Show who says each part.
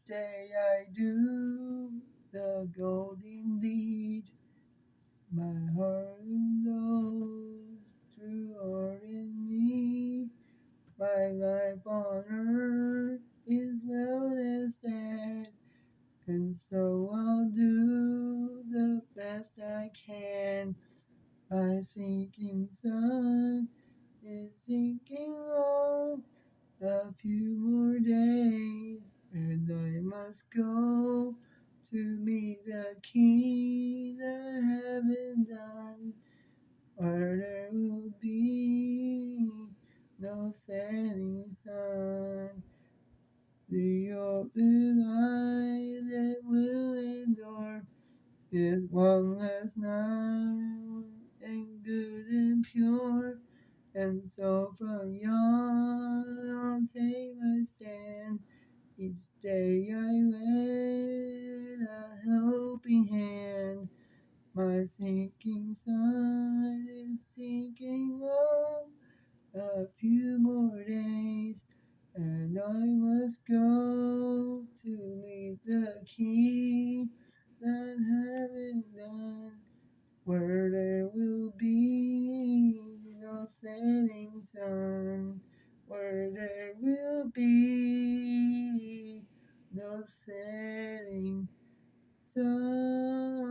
Speaker 1: day I do the golden deed. My heart goes through art in me. My life on earth is wellness dead, and so I'll do the best I can. My sinking sun is sinking low. A few more days, and I must go to meet the King that haven't done, where there will be no setting sun. The open eye that will endure is one last night and good and pure. And so from yon I'll take my stand. Each day I lend a helping hand. My sinking sun is sinking low. A few more days, and I must go to meet the King that haven't done, where there will be no setting sun, where there will be no setting sun.